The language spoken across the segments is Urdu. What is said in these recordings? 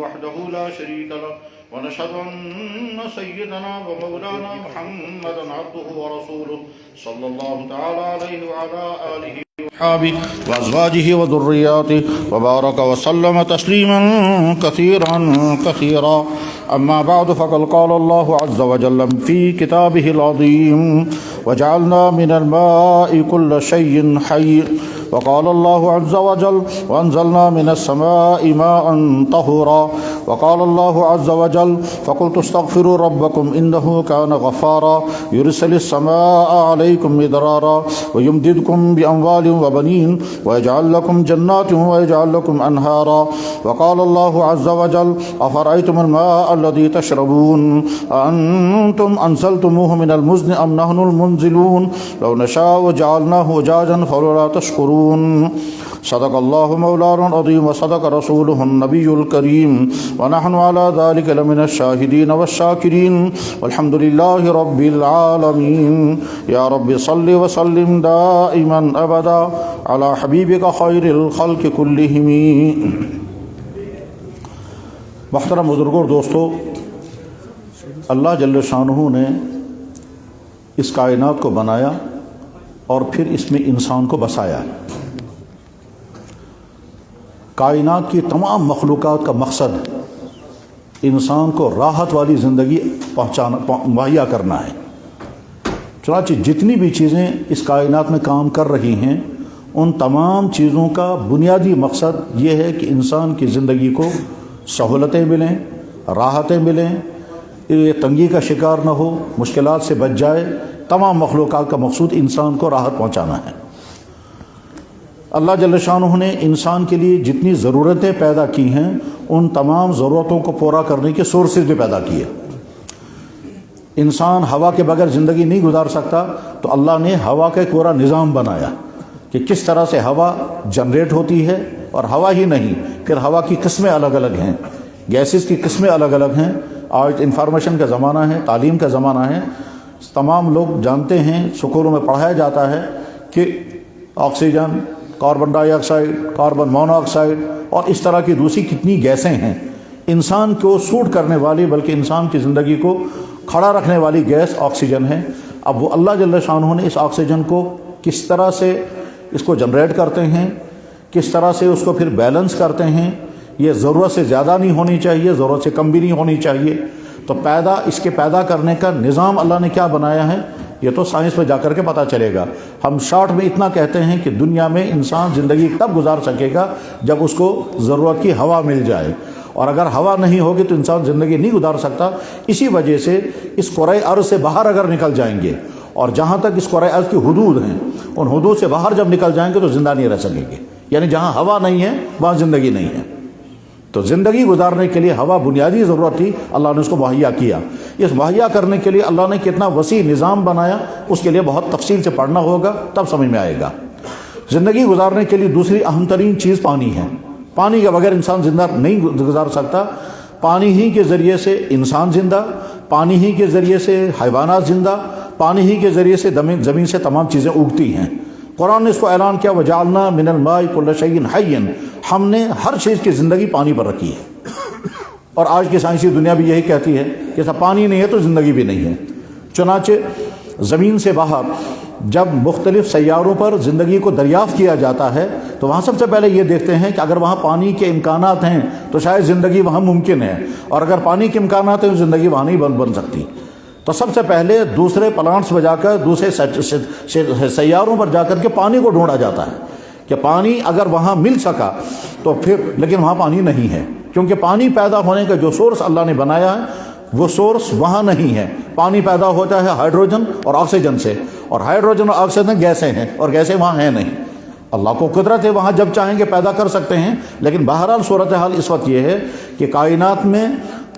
وحده لا شريك له ونشهد أن سيدنا ومولانا محمدا عبده ورسوله صلى الله تعالى عليه وعلى آله وأصحابه وأزواجه وذرياته وبارك وسلم تسليما كثيرا أما بعد فقد قال الله عز وجل في كتابه العظيم وجعلنا من الماء كل شيء حي وقال الله عز وجل وأنزلنا من السماء ماء طهورا وقال الله عز وجل فقلت استغفروا ربكم إنه كان غفارا يرسل السماء عليكم مدرارا ويمددكم بأموال وبنين ويجعل لكم جنات ويجعل لكم أنهارا وقال الله عز وجل أفرأيتم الماء الذي تشربون أأنتم أنزلتموه من المزن أم نحن المنزلون لو نشاء جعلناه أجاجا فلولا تشكرون صدق الله مولانا العظيم وصدق رسوله النبي الكريم ونحن على ذلك لمن الشاهدين والشاكرين والحمد لله رب العالمين يا رب صل وسلم دائما أبدا على حبيبك خير الخلق كلهم. محترم بزرگوں اور دوستو، اللہ جل شانہ نے اس کائنات کو بنایا اور پھر اس میں انسان کو بسایا. کائنات کی تمام مخلوقات کا مقصد انسان کو راحت والی زندگی مہیا کرنا ہے. چنانچہ جتنی بھی چیزیں اس کائنات میں کام کر رہی ہیں ان تمام چیزوں کا بنیادی مقصد یہ ہے کہ انسان کی زندگی کو سہولتیں ملیں، راحتیں ملیں، تنگی کا شکار نہ ہو، مشکلات سے بچ جائے. تمام مخلوقات کا مقصود انسان کو راحت پہنچانا ہے. اللہ جل شانہ نے انسان کے لیے جتنی ضرورتیں پیدا کی ہیں ان تمام ضرورتوں کو پورا کرنے کے سورسز بھی پیدا کیے. انسان ہوا کے بغیر زندگی نہیں گزار سکتا، تو اللہ نے ہوا کا ایک پورا نظام بنایا کہ کس طرح سے ہوا جنریٹ ہوتی ہے. اور ہوا ہی نہیں، پھر ہوا کی قسمیں الگ الگ ہیں، گیسز کی قسمیں الگ الگ ہیں. آج انفارمیشن کا زمانہ ہے، تعلیم کا زمانہ ہے. تمام لوگ جانتے ہیں، سکولوں میں پڑھایا جاتا ہے کہ آکسیجن، کاربن ڈائی آکسائڈ، کاربن مونو آکسائڈ اور اس طرح کی دوسری کتنی گیسیں ہیں انسان کو سوٹ کرنے والی، بلکہ انسان کی زندگی کو کھڑا رکھنے والی گیس آکسیجن ہے. اب وہ اللہ جل شانہ نے اس آکسیجن کو کس طرح سے اس کو جنریٹ کرتے ہیں، کس طرح سے اس کو پھر بیلنس کرتے ہیں. یہ ضرورت سے زیادہ نہیں ہونی چاہیے، ضرورت سے کم بھی نہیں ہونی چاہیے. تو اس کے پیدا کرنے کا نظام اللہ نے کیا بنایا ہے یہ تو سائنس میں جا کر کے پتہ چلے گا. ہم شارٹ میں اتنا کہتے ہیں کہ دنیا میں انسان زندگی تب گزار سکے گا جب اس کو ضرورت کی ہوا مل جائے، اور اگر ہوا نہیں ہوگی تو انسان زندگی نہیں گزار سکتا. اسی وجہ سے اس کرۂ ارض سے باہر اگر نکل جائیں گے، اور جہاں تک اس کرۂ ارض کی حدود ہیں ان حدود سے باہر جب نکل جائیں گے تو زندہ نہیں رہ سکیں گے. یعنی جہاں ہوا نہیں ہے وہاں زندگی نہیں ہے. تو زندگی گزارنے کے لیے ہوا بنیادی ضرورت تھی، اللہ نے اس کو مہیا کیا. اس مہیا کرنے کے لیے اللہ نے کتنا وسیع نظام بنایا، اس کے لیے بہت تفصیل سے پڑھنا ہوگا تب سمجھ میں آئے گا. زندگی گزارنے کے لیے دوسری اہم ترین چیز پانی ہے. پانی کے بغیر انسان زندہ نہیں گزار سکتا. پانی ہی کے ذریعے سے انسان زندہ، پانی ہی کے ذریعے سے حیوانات زندہ، پانی ہی کے ذریعے سے زمین سے تمام چیزیں اگتی ہیں. قرآن نے اس کو اعلان کیا وَجَعَلْنَا مِنَ الْمَاءِ كُلَّ شَيْءٍ حَيٍّ. ہم نے ہر چیز کی زندگی پانی پر رکھی ہے. اور آج کی سائنسی دنیا بھی یہی کہتی ہے کہ ایسا پانی نہیں ہے تو زندگی بھی نہیں ہے. چنانچہ زمین سے باہر جب مختلف سیاروں پر زندگی کو دریافت کیا جاتا ہے تو وہاں سب سے پہلے یہ دیکھتے ہیں کہ اگر وہاں پانی کے امکانات ہیں تو شاید زندگی وہاں ممکن ہے، اور اگر پانی کے امکانات ہیں تو زندگی وہاں نہیں بن سکتی. تو سب سے پہلے دوسرے پلانٹس پہ جا کر، دوسرے سیاروں پر جا کر کے پانی کو ڈھونڈا جاتا ہے کہ پانی اگر وہاں مل سکا تو پھر، لیکن وہاں پانی نہیں ہے، کیونکہ پانی پیدا ہونے کا جو سورس اللہ نے بنایا ہے وہ سورس وہاں نہیں ہے. پانی پیدا ہوتا ہے ہائیڈروجن اور آکسیجن سے، اور ہائیڈروجن اور آکسیجن گیسیں ہیں، اور گیسیں وہاں ہیں نہیں. اللہ کو قدرت ہے، وہاں جب چاہیں گے پیدا کر سکتے ہیں. لیکن بہرحال صورتحال اس وقت یہ ہے کہ کائنات میں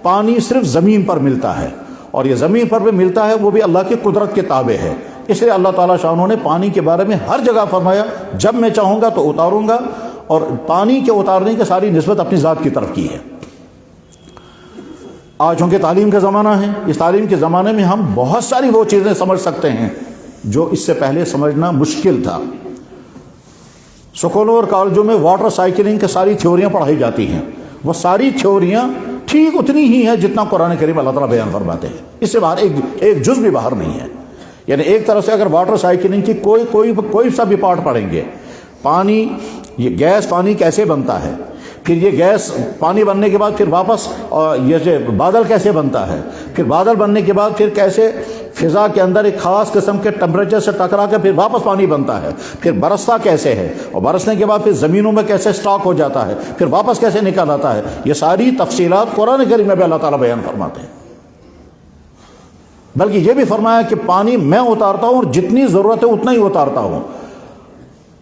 پانی صرف زمین پر ملتا ہے، اور یہ زمین پر بھی ملتا ہے وہ بھی اللہ کی قدرت کے تابع ہے. اس لیے اللہ تعالیٰ شانہ نے پانی کے بارے میں ہر جگہ فرمایا جب میں چاہوں گا تو اتاروں گا، اور پانی کے اتارنے کی ساری نسبت اپنی ذات کی طرف کی ہے. آج چونکہ تعلیم کا زمانہ ہے، اس تعلیم کے زمانے میں ہم بہت ساری وہ چیزیں سمجھ سکتے ہیں جو اس سے پہلے سمجھنا مشکل تھا. سکولوں اور کالجوں میں واٹر سائیکلنگ کی ساری تھیوریاں پڑھائی جاتی ہیں. وہ ساری تھیوریاں ٹھیک اتنی ہی ہیں جتنا قرآن کریم اللہ تعالیٰ بیان فرماتے ہیں، اس سے باہر ایک جز بھی باہر نہیں ہے۔ یعنی ایک طرح سے اگر واٹر سائیکلنگ کی کوئی سا بھی پارٹ پڑھیں گے، پانی، یہ گیس پانی کیسے بنتا ہے، پھر یہ گیس پانی بننے کے بعد پھر واپس یہ جو بادل کیسے بنتا ہے، پھر بادل بننے کے بعد پھر کیسے فضا کے اندر ایک خاص قسم کے ٹمپریچر سے ٹکرا کے پھر واپس پانی بنتا ہے، پھر برستا کیسے ہے، اور برسنے کے بعد پھر زمینوں میں کیسے سٹاک ہو جاتا ہے، پھر واپس کیسے نکل آتا ہے، یہ ساری تفصیلات قرآن کریم میں بھی اللہ تعالیٰ بیان فرماتے ہیں۔ بلکہ یہ بھی فرمایا کہ پانی میں اتارتا ہوں اور جتنی ضرورت ہے اتنا ہی اتارتا ہوں،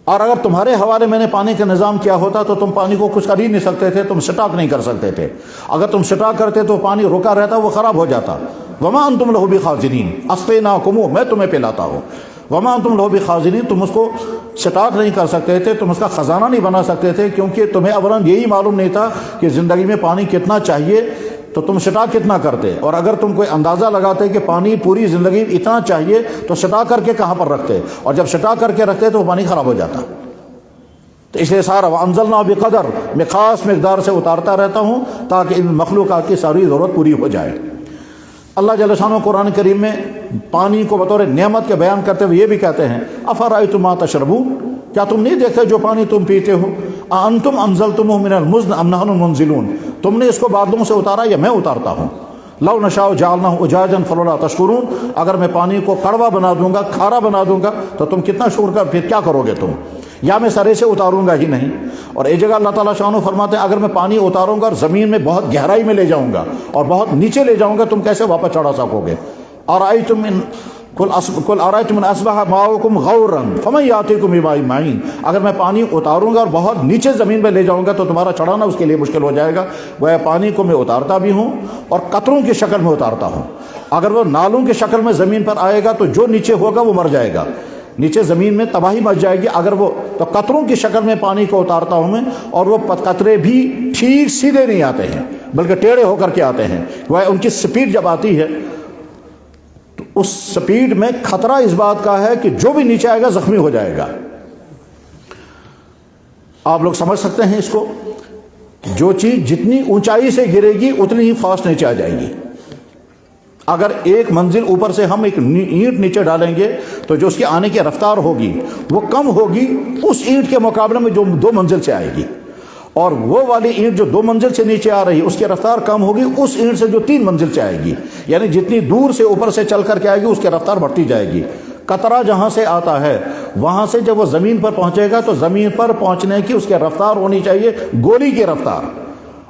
اور اگر تمہارے حوالے میں نے پانی کا نظام کیا ہوتا تو تم پانی کو کچھ کر ہی نہیں سکتے تھے، تم سٹاک نہیں کر سکتے تھے، اگر تم سٹاک کرتے تو پانی رکا رہتا، وہ خراب ہو جاتا۔ وما انتم لہ بخازنین، اسقیناکم، میں تمہیں پلاتا ہوں، وما انتم لہ بخازنین، تم اس کو سٹاک نہیں کر سکتے تھے، تم اس کا خزانہ نہیں بنا سکتے تھے، کیونکہ تمہیں اولاً یہی معلوم نہیں تھا کہ زندگی میں پانی کتنا چاہیے، تو تم سٹاک کتنا کرتے، اور اگر تم کوئی اندازہ لگاتے کہ پانی پوری زندگی اتنا چاہیے تو سٹاک کر کے کہاں پر رکھتے، اور جب سٹاک کر کے رکھتے تو وہ پانی خراب ہو جاتا۔ تو اس لیے سارا وَأَنزَلْنَا بِقَدَر، میں خاص مقدار سے اتارتا رہتا ہوں تاکہ ان مخلوقات کی ساری ضرورت پوری ہو جائے۔ اللہ جل شانہ قرآن کریم میں پانی کو بطور نعمت کے بیان کرتے ہوئے یہ بھی کہتے ہیں أَفَرَأَيْتُم مَا تَشْرَبُونَ، کیا تم نہیں دیکھتے جو پانی تم پیتے ہو، أَأَنتُمْ أَنزَلْتُمُوهُ مِنَ الْمُزْنِ أَمْ نَحْنُ الْمُنزِلُونَ، تم نے اس کو بادلوں سے اتارا یا میں اتارتا ہوں، لو نشاء جعلناه أجاجا فلولا تشکرون، اگر میں پانی کو کڑوا بنا دوں گا، کھارا بنا دوں گا تو تم کتنا شکر کر، پھر کیا کرو گے تم، یا میں سرے سے اتاروں گا ہی نہیں۔ اور ایک جگہ اللہ تعالیٰ شانہ فرماتے ہیں اگر میں پانی اتاروں گا اور زمین میں بہت گہرائی میں لے جاؤں گا اور بہت نیچے لے جاؤں گا، تم کیسے واپس چڑھا سکو گے؟ قل ارأیتم ان اصبح ماؤکم غورا فمن یأتیکم بماء معین، اگر میں پانی اتاروں گا اور بہت نیچے زمین میں لے جاؤں گا تو تمہارا چڑھانا اس کے لیے مشکل ہو جائے گا۔ وہ پانی کو میں اتارتا بھی ہوں اور قطروں کی شکل میں اتارتا ہوں، اگر وہ نالوں کی شکل میں زمین پر آئے گا تو جو نیچے ہوگا وہ مر جائے گا، نیچے زمین میں تباہی مچ جائے گی۔ اگر وہ تو قطروں کی شکل میں پانی کو اتارتا ہوں میں، اور وہ قطرے بھی ٹھیک سیدھے نہیں آتے ہیں بلکہ ٹیڑھے ہو کر کے آتے ہیں، وہ ان کی سپیڈ جب آتی ہے تو اس سپیڈ میں خطرہ اس بات کا ہے کہ جو بھی نیچے آئے گا زخمی ہو جائے گا۔ آپ لوگ سمجھ سکتے ہیں اس کو، جو چیز جتنی اونچائی سے گرے گی اتنی ہی فاسٹ نیچے آ جائے گی۔ اگر ایک منزل اوپر سے ہم ایک اینٹ نیچے ڈالیں گے تو جو اس کی آنے کی رفتار ہوگی وہ کم ہوگی اس اینٹ کے مقابلے میں جو 2 منزل سے آئے گی، اور وہ والی اینٹ جو 2 منزل سے نیچے آ رہی ہے اس کی رفتار کم ہوگی اس اینٹ سے جو 3 منزل سے آئے گی، یعنی جتنی دور سے اوپر سے چل کر کے آئے گی اس کی رفتار بڑھتی جائے گی۔ قطرہ جہاں سے آتا ہے وہاں سے جب وہ زمین پر پہنچے گا تو زمین پر پہنچنے کی اس کی رفتار ہونی چاہیے گولی کی رفتار،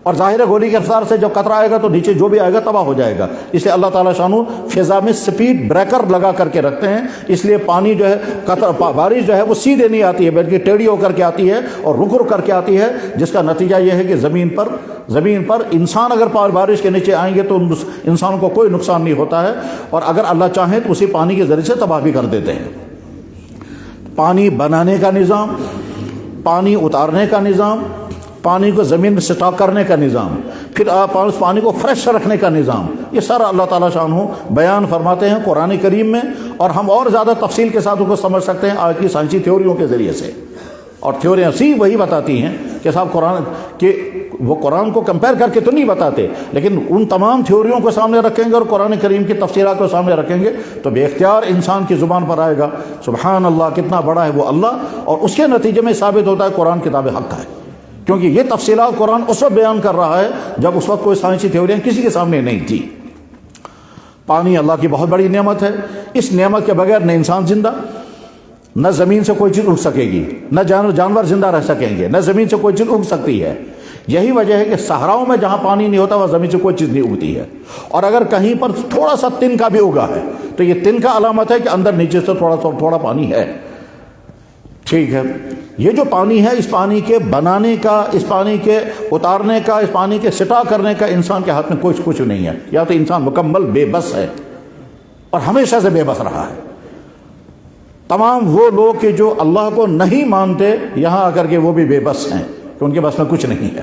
اور ظاہر ہے گولی کی رفتار سے جب قطرہ آئے گا تو نیچے جو بھی آئے گا تباہ ہو جائے گا۔ اس لیے اللہ تعالیٰ شانو فضا میں سپیڈ بریکر لگا کر کے رکھتے ہیں، اس لیے پانی جو ہے بارش جو ہے وہ سیدھے نہیں آتی ہے بلکہ ٹیڑھی ہو کر کے آتی ہے اور رک رک کر کے آتی ہے، جس کا نتیجہ یہ ہے کہ زمین پر انسان اگر بارش کے نیچے آئیں گے تو انسان کو کوئی نقصان نہیں ہوتا ہے، اور اگر اللہ چاہیں تو اسی پانی کے ذریعے سے تباہ بھی کر دیتے ہیں۔ پانی بنانے کا نظام، پانی اتارنے کا نظام، پانی کو زمین میں سٹاک کرنے کا نظام، پھر اس پانی کو فریش رکھنے کا نظام، یہ سارا اللہ تعالیٰ شانہ بیان فرماتے ہیں قرآن کریم میں، اور ہم اور زیادہ تفصیل کے ساتھ ان کو سمجھ سکتے ہیں آج کی سائنسی تھیوریوں کے ذریعے سے۔ اور تھیوریاں وہی بتاتی ہیں کہ صاحب وہ قرآن کو کمپیئر کر کے تو نہیں بتاتے، لیکن ان تمام تھیوریوں کو سامنے رکھیں گے اور قرآن کریم کی تفسیرات کو سامنے رکھیں گے تو بے اختیار انسان کی زبان پر آئے گا سبحان اللہ، کتنا بڑا ہے وہ اللہ، اور اس کے نتیجے میں ثابت ہوتا ہے قرآن کتاب حق ہے، کیونکہ یہ تفصیلات قرآن اس وقت بیان کر رہا ہے جب اس وقت کوئی سائنسی تھیوریاں کسی کے سامنے نہیں تھی۔ پانی اللہ کی بہت بڑی نعمت ہے، اس نعمت کے بغیر نہ انسان زندہ، نہ زمین سے کوئی چیز اگ سکے گی، نہ جانور زندہ رہ سکیں گے، نہ زمین سے کوئی چیز اگ سکتی ہے۔ یہی وجہ ہے کہ صحراؤں میں جہاں پانی نہیں ہوتا وہاں زمین سے کوئی چیز نہیں اگتی ہے، اور اگر کہیں پر تھوڑا سا تن کا بھی اگا ہے تو یہ تن کا علامت ہے کہ اندر نیچے سے تھوڑا پانی ہے۔ ٹھیک ہے، یہ جو پانی ہے اس پانی کے بنانے کا، اس پانی کے اتارنے کا، اس پانی کے سٹا کرنے کا انسان کے ہاتھ میں کچھ نہیں ہے، یا تو انسان مکمل بے بس ہے اور ہمیشہ سے بے بس رہا ہے۔ تمام وہ لوگ کہ جو اللہ کو نہیں مانتے یہاں آ کر کے وہ بھی بے بس ہیں کہ ان کے بس میں کچھ نہیں ہے۔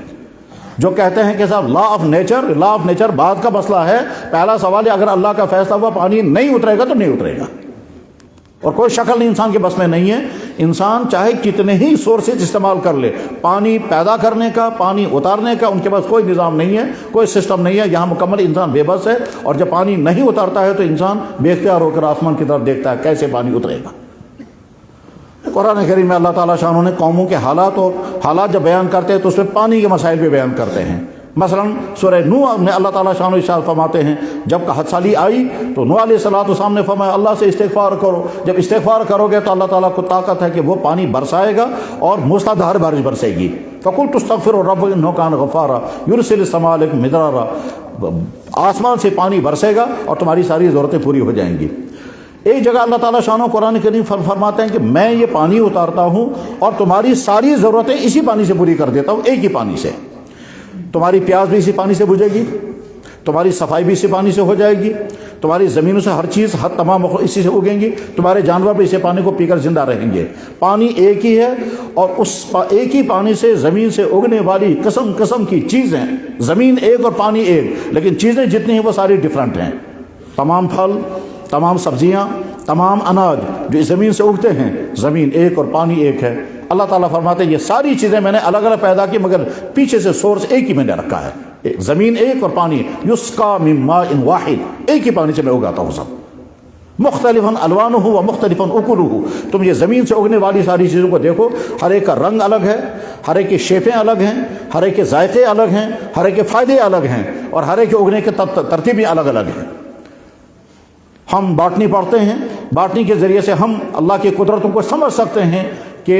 جو کہتے ہیں کہ صاحب لا آف نیچر بعد کا مسئلہ ہے، پہلا سوال ہے اگر اللہ کا فیصلہ ہوا پانی نہیں اترے گا تو نہیں اترے گا، اور کوئی شکل نہیں انسان کے بس میں نہیں ہے۔ انسان چاہے کتنے ہی سورسز استعمال کر لے، پانی پیدا کرنے کا، پانی اتارنے کا ان کے پاس کوئی نظام نہیں ہے، کوئی سسٹم نہیں ہے، یہاں مکمل انسان بے بس ہے، اور جب پانی نہیں اتارتا ہے تو انسان بے اختیار ہو کر آسمان کی طرف دیکھتا ہے کیسے پانی اترے گا۔ قرآن کریم میں اللہ تعالیٰ شانہ نے قوموں کے حالات جب بیان کرتے ہیں تو اس میں پانی کے مسائل بھی بیان کرتے ہیں۔ مثلا سورہ نوح میں اللہ تعالیٰ شانہ ارشاد فرماتے ہیں جب قحط سالی آئی تو نوح علیہ السلام نے فرمایا اللہ سے استغفار کرو، جب استغفار کرو گے تو اللہ تعالیٰ کو طاقت ہے کہ وہ پانی برسائے گا اور موسلادھار بارش برسے گی۔ فَقُلْتُ اسْتَغْفِرُوا رَبَّكُمْ إِنَّهُ كَانَ غَفَّارًا يُرْسِلِ السَّمَاءَ عَلَيْكُم مِّدْرَارًا، آسمان سے پانی برسے گا اور تمہاری ساری ضرورتیں پوری ہو جائیں گی۔ ایک جگہ اللہ تعالیٰ شانہ قرآن کریم فرماتے ہیں کہ میں یہ پانی اتارتا ہوں اور تمہاری ساری ضرورتیں اسی پانی سے پوری کر دیتا ہوں، ایک ہی پانی سے۔ تمہاری پیاس بھی اسی پانی سے بجھے گی، تمہاری صفائی بھی اسی پانی سے ہو جائے گی، تمہاری زمینوں سے ہر چیز تمام اسی سے اگیں گی، تمہارے جانور بھی اسے پانی کو پی کر زندہ رہیں گے۔ پانی ایک ہی ہے اور اس ایک ہی پانی سے زمین سے اگنے والی قسم قسم کی چیزیں، زمین ایک اور پانی ایک، لیکن چیزیں جتنی ہیں وہ ساری ڈیفرنٹ ہیں۔ تمام پھل، تمام سبزیاں، تمام اناج جو اس زمین سے اگتے ہیں، زمین ایک اور پانی ایک ہے۔ اللہ تعالیٰ فرماتے ہیں یہ ساری چیزیں میں نے الگ الگ پیدا کی مگر پیچھے سے سورس ایک ہی میں نے رکھا ہے، زمین ایک اور پانی، یسقا من ماء واحد، ایک ہی پانی سے میں اگاتا ہوں سب۔ مختلفاً الوانہ و مختلفاً اکلہ، تم یہ زمین سے اگنے والی ساری چیزوں کو دیکھو، ہر ایک کا رنگ الگ ہے، ہر ایک کی شیپیں الگ ہیں، ہر ایک کے ذائقے الگ ہیں، ہر ایک کے فائدے الگ ہیں، اور ہر ایک کے اگنے کے ترتیبیں الگ الگ ہیں۔ ہم باٹنی پڑھتے ہیں، باٹنی کے ذریعے سے ہم اللہ کی قدرتوں کو سمجھ سکتے ہیں کہ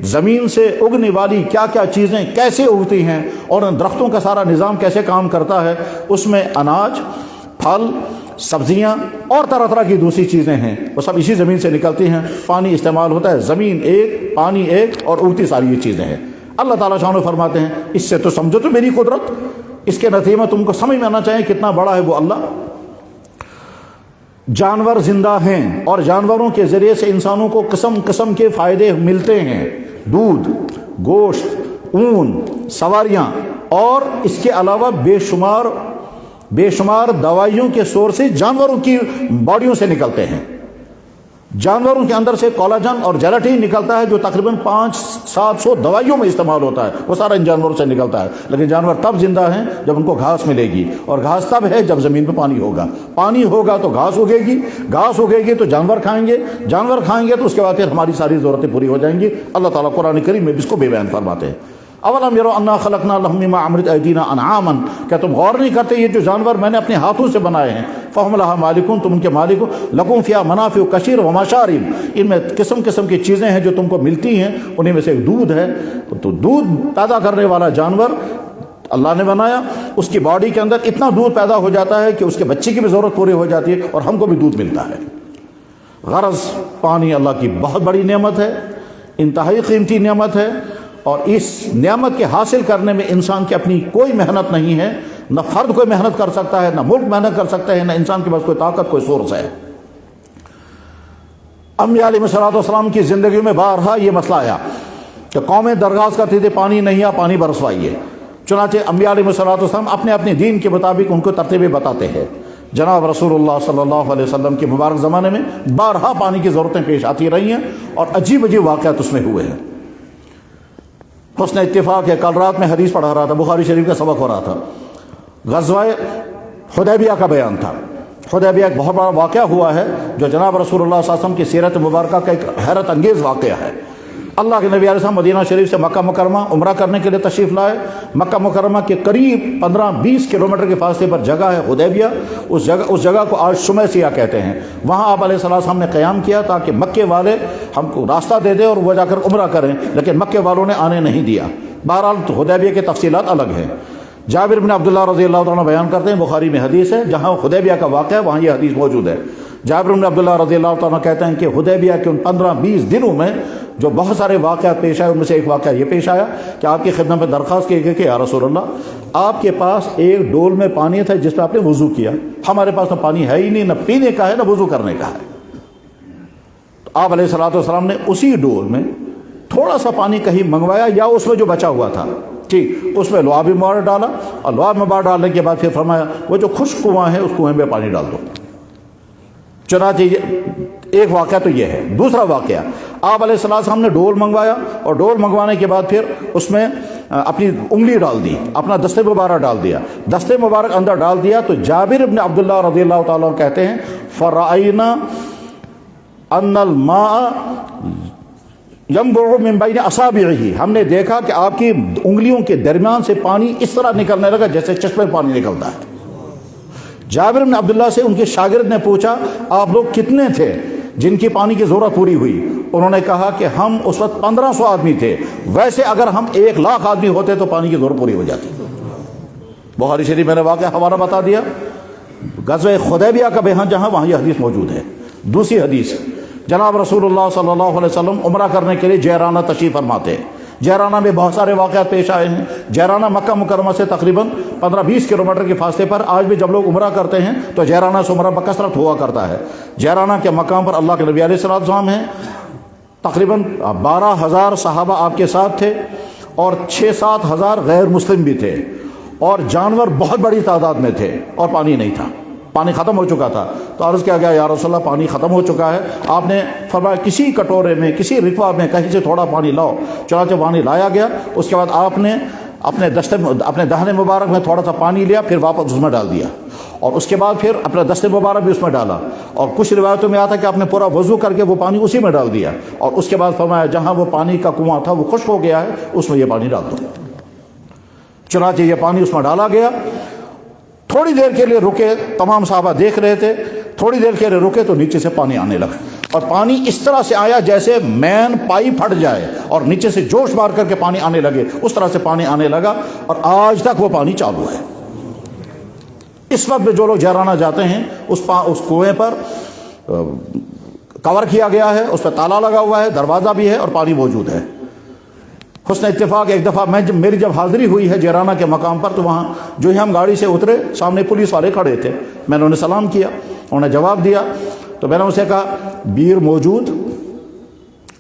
زمین سے اگنے والی کیا کیا چیزیں کیسے اگتی ہیں اور ان درختوں کا سارا نظام کیسے کام کرتا ہے۔ اس میں اناج، پھل، سبزیاں اور طرح طرح کی دوسری چیزیں ہیں، وہ سب اسی زمین سے نکلتی ہیں، پانی استعمال ہوتا ہے، زمین ایک، پانی ایک اور اگتی ساری یہ چیزیں ہیں۔ اللہ تعالیٰ شانہ فرماتے ہیں اس سے تو سمجھو تو میری قدرت، اس کے نتیجے میں تم کو سمجھ میں آنا چاہیے کتنا بڑا ہے وہ اللہ۔ جانور زندہ ہیں اور جانوروں کے ذریعے سے انسانوں کو قسم قسم کے فائدے ملتے ہیں، دودھ، گوشت، اون، سواریاں، اور اس کے علاوہ بے شمار دوائیوں کے سورسز جانوروں کی باڈیوں سے نکلتے ہیں۔ جانوروں کے اندر سے کولاجن اور جیلاٹین نکلتا ہے جو تقریباً 500-700 دوائیوں میں استعمال ہوتا ہے، وہ سارا ان جانوروں سے نکلتا ہے۔ لیکن جانور تب زندہ ہیں جب ان کو گھاس ملے گی، اور گھاس تب ہے جب زمین پہ پانی ہوگا، پانی ہوگا تو گھاس اگے گی، گھاس اگے گی تو جانور کھائیں گے، جانور کھائیں گے تو اس کے بعد پھر ہماری ساری ضرورتیں پوری ہو جائیں گی۔ اللہ تعالیٰ قرآن کریم میں اس کو بے بیان فرماتے ہیں۔ اولم یروا انا خلقنا لهم مما عملت ایدینا انعاما، کیا تم غور نہیں کرتے یہ جو جانور میں نے اپنے ہاتھوں سے بنائے ہیں، فہم لها مالکون، تم ان کے مالک ہو، لکم فیہا منافع کثیر ومشارب، ان میں قسم قسم کی چیزیں ہیں جو تم کو ملتی ہیں، انہیں میں سے ایک دودھ ہے، تو دودھ پیدا کرنے والا جانور اللہ نے بنایا، اس کی باڈی کے اندر اتنا دودھ پیدا ہو جاتا ہے کہ اس کے بچے کی بھی ضرورت پوری ہو جاتی ہے اور ہم کو بھی دودھ ملتا ہے۔ غرض پانی اللہ کی بہت بڑی نعمت ہے، انتہائی قیمتی نعمت ہے، اور اس نعمت کے حاصل کرنے میں انسان کی اپنی کوئی محنت نہیں ہے، نہ فرد کوئی محنت کر سکتا ہے، نہ ملک محنت کر سکتا ہے، نہ انسان کے پاس کوئی طاقت، کوئی سورس ہے۔ انبیاء علیہ السلام کی زندگی میں بارہا یہ مسئلہ آیا کہ قومیں درخواست کرتی تھی پانی نہیں آ، پانی برسوائیے، چنانچہ انبیاء علیہ السلام اپنے اپنے دین کے مطابق ان کو ترتیبیں بتاتے ہیں۔ جناب رسول اللہ صلی اللہ علیہ وسلم کے مبارک زمانے میں بارہا پانی کی ضرورتیں پیش آتی رہی ہیں اور عجیب عجیب واقعات اس میں ہوئے ہیں۔ حسن اتفاق ہے، کل رات میں حدیث پڑھا رہا تھا، بخاری شریف کا سبق ہو رہا تھا، غزوہ حدیبیہ کا بیان تھا۔ حدیبیہ ایک بہت بڑا واقعہ ہوا ہے جو جناب رسول اللہ صلی اللہ علیہ وسلم کی سیرت مبارکہ کا ایک حیرت انگیز واقعہ ہے۔ اللہ کے نبی علیہ السلام مدینہ شریف سے مکہ مکرمہ عمرہ کرنے کے لیے تشریف لائے۔ مکہ مکرمہ کے قریب 15-20 کلومیٹر کے فاصلے پر جگہ ہے حدیبیہ، اس جگہ کو آج شمیسیہ کہتے ہیں۔ وہاں آپ علیہ السلام نے قیام کیا تاکہ مکے والے ہم کو راستہ دے دیں اور وہ جا کر عمرہ کریں، لیکن مکے والوں نے آنے نہیں دیا۔ بہرحال حدیبیہ کی تفصیلات الگ ہیں۔ جابر بن عبداللہ رضی اللہ عنہ بیان کرتے ہیں، بخاری میں حدیث ہے، جہاں حدیبیہ کا واقعہ ہے وہاں یہ حدیث موجود ہے۔ جابر بن عبداللہ رضی اللہ عنہ کہتے ہیں کہ حدیبیہ کے ان 15-20 دنوں میں جو بہت سارے واقعات پیش آئے، ان میں سے ایک واقعہ یہ پیش آیا کہ آپ کی خدمت میں درخواست کی گئی کہ یا رسول اللہ، آپ کے پاس ایک ڈول میں پانی تھا جس پہ آپ نے وضو کیا، ہمارے پاس تو پانی ہے ہی نہیں، نہ پینے کا ہے نہ وضو کرنے کا ہے۔ تو آپ علیہ السلام نے اسی ڈول میں تھوڑا سا پانی کہیں منگوایا یا اس میں جو بچا ہوا تھا، ٹھیک، اس میں لعاب میں بار ڈالا اور لعاب میں بار ڈالنے کے بعد پھر فرمایا وہ جو خشک کنواں ہے اس کنویں میں پانی ڈال دو۔ چنانچہ ایک واقعہ تو یہ ہے۔ دوسرا واقعہ، آپ علیہ السلام نے ڈول منگوایا اور ڈول منگوانے کے بعد پھر اس میں اپنی انگلی ڈال دی, اپنا دستے مبارک ڈال دیا, دستے مبارک اندر ڈال دیا. تو جابر بن عبداللہ رضی اللہ تعالیٰ کہتے ہیں فرأینا ان الماء ينبع من بین اصابعہ, ہم نے دیکھا کہ آپ کی انگلیوں کے درمیان سے پانی اس طرح نکلنے لگا جیسے چشمے پانی نکلتا ہے. جابر بن عبداللہ سے ان کے شاگرد نے پوچھا آپ لوگ کتنے تھے جن کی پانی کی ضرورت پوری ہوئی؟ انہوں نے کہا کہ ہم اس وقت 1500 آدمی تھے, ویسے اگر ہم 1,00,000 آدمی ہوتے تو پانی کی ضرورت پوری ہو جاتی. بخاری شریف میں نے واقعہ حوالہ بتا دیا. غزوہ حدیبیہ کا بیان جہاں وہاں یہ حدیث موجود ہے. دوسری حدیث, جناب رسول اللہ صلی اللہ علیہ وسلم عمرہ کرنے کے لیے جیرانہ تشریف فرماتے ہیں. جیرانہ میں بہت سارے واقعات پیش آئے ہیں. جیرانہ مکہ مکرمہ سے تقریباً 15-20 کلومیٹر کے فاصلے پر آج بھی جب لوگ عمرہ کرتے ہیں تو جیرانہ سے عمرہ بکثرت ہوا کرتا ہے. جیرانہ کے مقام پر اللہ کے نبی علیہ السلام ہیں. تقریباً 12,000 صحابہ آپ کے ساتھ تھے اور 6-7 ہزار غیر مسلم بھی تھے, اور جانور بہت بڑی تعداد میں تھے, اور پانی نہیں تھا, پانی ختم ہو چکا تھا. تو عرض کیا گیا یا رسول اللہ پانی ختم ہو چکا ہے. آپ نے فرمایا کسی کٹورے میں کسی رکوہ میں کہیں سے تھوڑا پانی لاؤ. چنانچہ پانی لایا گیا. اس کے بعد آپ نے اپنے دہنے مبارک میں تھوڑا سا پانی لیا, پھر واپس اس میں ڈال دیا, اور اس کے بعد پھر اپنا دستے مبارک بھی اس میں ڈالا, اور کچھ روایتوں میں آتا کہ آپ نے پورا وضو کر کے وہ پانی اسی میں ڈال دیا, اور اس کے بعد فرمایا جہاں وہ پانی کا کنواں تھا وہ خشک ہو گیا ہے اس میں یہ پانی ڈال دو. چنانچہ یہ پانی اس میں ڈالا گیا. تھوڑی دیر کے لیے رکے, تمام صحابہ دیکھ رہے تھے. تھوڑی دیر کے لیے رکے تو نیچے سے پانی آنے لگا, اور پانی اس طرح سے آیا جیسے مین پائی پھٹ جائے اور نیچے سے جوش مار کر کے پانی آنے لگے, اس طرح سے پانی آنے لگا, اور آج تک وہ پانی چالو ہے. اس وقت میں جو لوگ جیرانہ جاتے ہیں اس کنویں پر کور کیا گیا ہے, اس پہ تالا لگا ہوا ہے, دروازہ بھی ہے, اور پانی موجود ہے. حسن اتفاق ایک دفعہ میری جب حاضری ہوئی ہے جیرانہ کے مقام پر, تو وہاں جو ہی ہم گاڑی سے اترے سامنے پولیس والے کھڑے تھے. میں نے انہیں سلام کیا, انہوں نے جواب دیا. تو میں نے اسے کہا بیر موجود,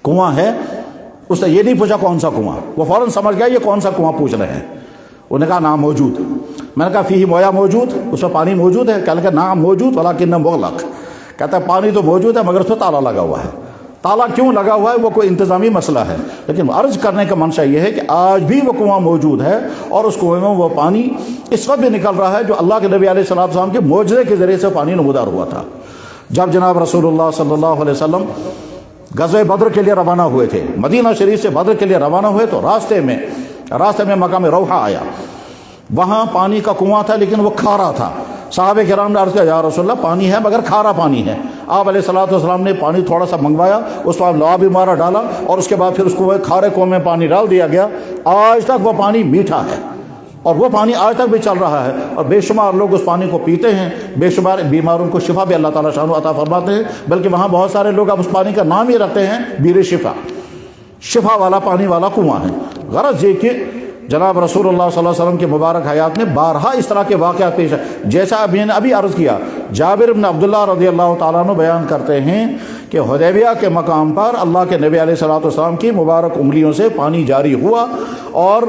کنواں ہے؟ اس نے یہ نہیں پوچھا کون سا کنواں, وہ فوراً سمجھ گیا یہ کون سا کنواں پوچھ رہے ہیں. انہوں نے کہا نام موجود. میں نے کہا فیہ مویا موجود, اس میں پانی موجود ہے؟ کہنے کا نام موجود ولیکن مغلق. کہتا ہے پانی تو موجود ہے مگر اس میں تالا لگا ہوا ہے. تالا کیوں لگا ہوا ہے وہ کوئی انتظامی مسئلہ ہے, لیکن عرض کرنے کا منشا یہ ہے کہ آج بھی وہ کنواں موجود ہے, اور اس کنویں میں وہ پانی اس وقت بھی نکل رہا ہے جو اللہ کے نبی علیہ السلام کے معجزے کے ذریعے سے پانی نمودار ہوا تھا. جب جناب رسول اللہ صلی اللہ علیہ وسلم غزوہ بدر کے لیے روانہ ہوئے تھے, مدینہ شریف سے بدر کے لیے روانہ ہوئے, تو راستے میں مقام روحہ آیا. وہاں پانی کا کنواں تھا لیکن وہ کھارا تھا. صحابہ کرام نے عرض کیا یا رسول اللہ پانی ہے مگر کھارا پانی ہے. آپ علیہ السلام نے پانی تھوڑا سا منگوایا, اس پر لعاب بھی مارا ڈالا, اور اس کے بعد پھر اس کو کھارے کنویں میں پانی ڈال دیا گیا. آج تک وہ پانی میٹھا ہے, اور وہ پانی آج تک بھی چل رہا ہے, اور بے شمار لوگ اس پانی کو پیتے ہیں. بے شمار بیماروں کو شفا بھی اللہ تعالیٰ شان عطا فرماتے ہیں. بلکہ وہاں بہت سارے لوگ اب اس پانی کا نام ہی رکھتے ہیں بیر شفا, شفا والا پانی والا کنواں ہے. غرض یہ کہ جناب رسول اللہ صلی اللہ علیہ وسلم کے مبارک حیات میں بارہا اس طرح کے واقعات پیش ہے. جیسا میں نے ابھی عرض کیا, جابر بن عبداللہ رضی اللہ تعالیٰ عنہ بیان کرتے ہیں کہ حدیبیہ کے مقام پر اللہ کے نبی علیہ السلام کی مبارک انگلیوں سے پانی جاری ہوا, اور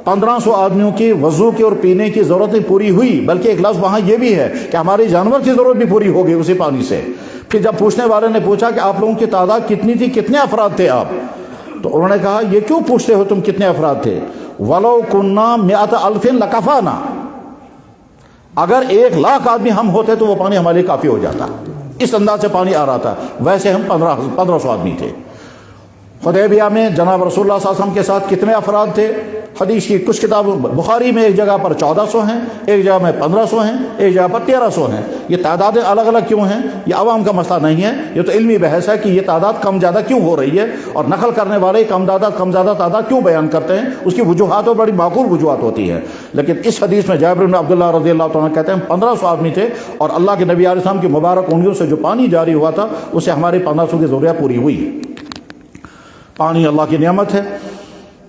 1500 آدمیوں کی وضو کی اور پینے کی ضرورت پوری ہوئی. بلکہ ایک لفظ وہاں یہ بھی ہے کہ ہماری جانور کی ضرورت بھی پوری ہو گئی اسی پانی سے. پھر جب پوچھنے والے نے پوچھا کہ آپ لوگوں کی تعداد کتنی تھی, کتنے افراد تھے آپ, تو انہوں نے کہا یہ کیوں پوچھتے ہو تم کتنے افراد تھے؟ وَلَوْ كُنَّا مِئَةَ أَلْفٍ لَكَفَانَا, اگر 1,00,000 آدمی ہم ہوتے تو وہ پانی ہمارے لیے کافی ہو جاتا. اس انداز سے پانی آ رہا تھا. ویسے ہم 1500 آدمی تھے. حدیبیہ میں جناب رسول اللہ صلی اللہ علیہ وسلم کے ساتھ کتنے افراد تھے؟ حدیث کی کچھ کتاب, بخاری میں ایک جگہ پر 1400 ہیں, ایک جگہ میں 1500 ہیں, ایک جگہ پر 1300 ہیں. یہ تعدادیں الگ الگ کیوں ہیں یہ عوام کا مسئلہ نہیں ہے, یہ تو علمی بحث ہے کہ یہ تعداد کم زیادہ کیوں ہو رہی ہے, اور نقل کرنے والے کم زیادہ تعداد کیوں بیان کرتے ہیں. اس کی وجوہات اور بڑی معقول وجوہات ہوتی ہیں. لیکن اس حدیث میں جابر بن عبداللہ رضی اللہ تعالیٰ کہتے ہیں 1500 آدمی تھے, اور اللہ کے نبی علیہ السلام کی مبارک انگلیوں سے جو پانی جاری ہوا تھا اسے ہماری 1500 کی ضرورت پوری ہوئی. پانی اللہ کی نعمت ہے,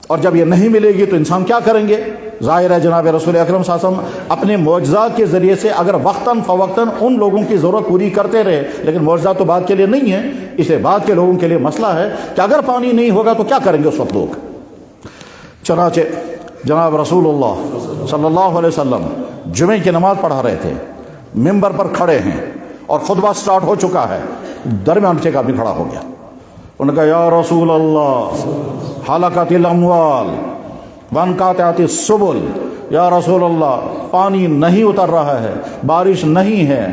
اور جب یہ نہیں ملے گی تو انسان کیا کریں گے؟ ظاہر ہے جناب رسول اکرم صلی اللہ علیہ وسلم اپنے معجزات کے ذریعے سے اگر وقتاً فوقتاً ان لوگوں کی ضرورت پوری کرتے رہے, لیکن معجزات تو بعد کے لیے نہیں ہیں. اسے بعد کے لوگوں کے لیے مسئلہ ہے کہ اگر پانی نہیں ہوگا تو کیا کریں گے اس وقت لوگ. چنانچہ جناب رسول اللہ صلی اللہ علیہ وسلم جمعے کی نماز پڑھا رہے تھے, ممبر پر کھڑے ہیں اور خطبہ سٹارٹ ہو چکا ہے, درمیان سے ایک آدمی کھڑا ہو گیا. انہوں نے کہا یا رسول اللہ ہلکت الاموال وانقطعت السبل، یا رسول اللہ پانی نہیں اتر رہا ہے، بارش نہیں ہے،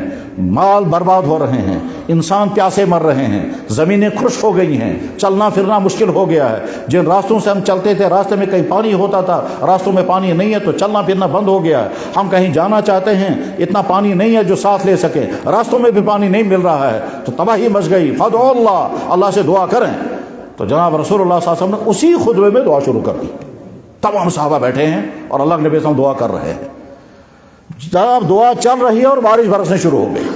مال برباد ہو رہے ہیں، انسان پیاسے مر رہے ہیں، زمینیں خشک ہو گئی ہیں، چلنا پھرنا مشکل ہو گیا ہے، جن راستوں سے ہم چلتے تھے راستے میں کہیں پانی ہوتا تھا، راستوں میں پانی نہیں ہے تو چلنا پھرنا بند ہو گیا ہے، ہم کہیں جانا چاہتے ہیں اتنا پانی نہیں ہے جو ساتھ لے سکے، راستوں میں بھی پانی نہیں مل رہا ہے، تو تباہی مچ گئی، فادعوا اللہ، اللہ سے دعا کریں۔ تو جناب رسول اللہ صلی اللہ علیہ وسلم نے اسی خطبے میں دعا شروع کر دی، تمام صحابہ بیٹھے ہیں اور اللہ کے نبی صلی اللہ علیہ وسلم دعا کر رہے ہیں۔ جب دعا چل رہی ہے اور بارش برسنے شروع ہو گئی،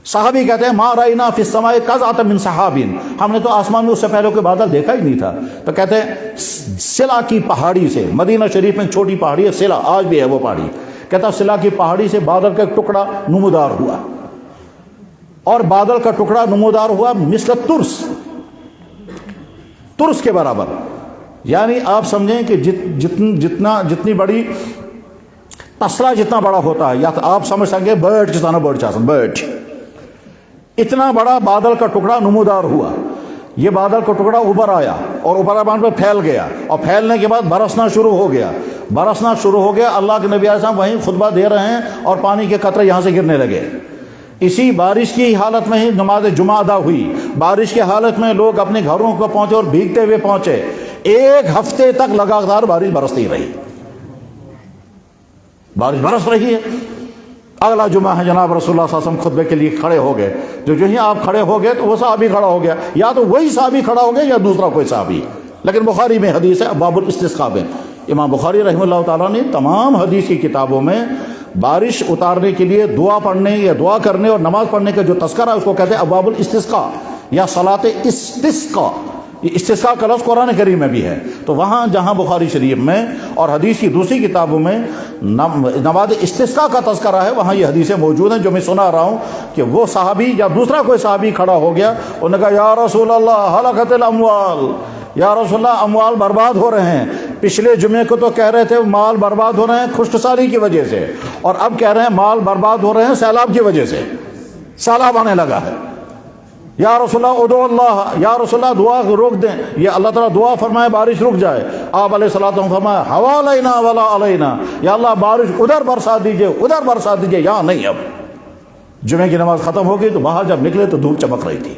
صحابی کہتے ہیں ما رأینا فی السماء قزعۃ من سحاب، ہم نے تو آسمان میں اس سے پہلے کوئی بادل دیکھا ہی نہیں تھا۔ تو کہتے ہیں سلا کی پہاڑی سے، مدینہ شریف میں ایک چھوٹی پہاڑی ہے سلا، آج بھی ہے وہ پہاڑی، کہتا سلا کی پہاڑی سے بادل کا ایک ٹکڑا نمودار ہوا، اور بادل کا ٹکڑا نمودار ہوا مثل ترس، ترس کے برابر، یعنی آپ سمجھیں کہ جتنی بڑی تسلا جتنا بڑا ہوتا ہے، یا تو آپ سمجھ سکیں برڈ جتنا برڈ چاہتا برڈ، اتنا بڑا بادل کا ٹکڑا نمودار ہوا۔ یہ بادل کا ٹکڑا اوپر آیا اور اوپر آبان پہ پھیل گیا، اور پھیلنے کے بعد برسنا شروع ہو گیا، برسنا شروع ہو گیا۔ اللہ کے نبی علیہ السلام وہیں خطبہ دے رہے ہیں اور پانی کے قطرے یہاں سے گرنے لگے۔ اسی بارش کی حالت میں ہی نماز جمعہ ادا ہوئی، بارش کی حالت میں لوگ اپنے گھروں کو پہنچے اور بھیگتے ہوئے پہنچے، ایک ہفتے تک لگاتار بارش برستی رہی، بارش برس رہی ہے۔ اگلا جمعہ ہے جناب رسول اللہ صلی اللہ علیہ وسلم خطبے کے لیے کھڑے ہو گئے، جو ہی آپ کھڑے ہو گئے تو وہ صحابی کھڑا ہو گیا، یا تو وہی صحابی کھڑا ہو گیا یا دوسرا کوئی صحابی، لیکن بخاری میں حدیث ہے باب الاستسقاء میں، امام بخاری رحمہ اللہ تعالیٰ نے تمام حدیث کی کتابوں میں بارش اتارنے کے لیے دعا پڑھنے یا دعا کرنے اور نماز پڑھنے کا جو تذکرہ ہے اس کو کہتے ہیں ابواب الاستسقاء یا صلاۃ استسقاء۔ یہ استسقاء کا لفظ قرآن کریم میں بھی ہے، تو وہاں جہاں بخاری شریف میں اور حدیث کی دوسری کتابوں میں نماز استسقاء کا تذکرہ ہے، وہاں یہ حدیثیں موجود ہیں جو میں سنا رہا ہوں کہ وہ صحابی یا دوسرا کوئی صحابی کھڑا ہو گیا، انہوں نے کہا یا رسول اللہ ہلکت الاموال، یا رسول اللہ اموال برباد ہو رہے ہیں، پچھلے جمعے کو تو کہہ رہے تھے مال برباد ہو رہے ہیں خشک سالی کی وجہ سے، اور اب کہہ رہے ہیں مال برباد ہو رہے ہیں سیلاب کی وجہ سے، سیلاب آنے لگا ہے۔ یا رسول اللہ ادعو اللہ، یا رسول اللہ دعا روک دیں، یہ اللہ تعالیٰ دعا فرمائے بارش رک جائے۔ آپ علیہ الصلوۃ والسلام فرمایا ہوا علینا ولا علینا، یا اللہ بارش ادھر برسا دیجئے ادھر برسا دیجئے، یہاں نہیں۔ اب جمعے کی نماز ختم ہو گئی تو باہر جب نکلے تو دھوپ چمک رہی تھی،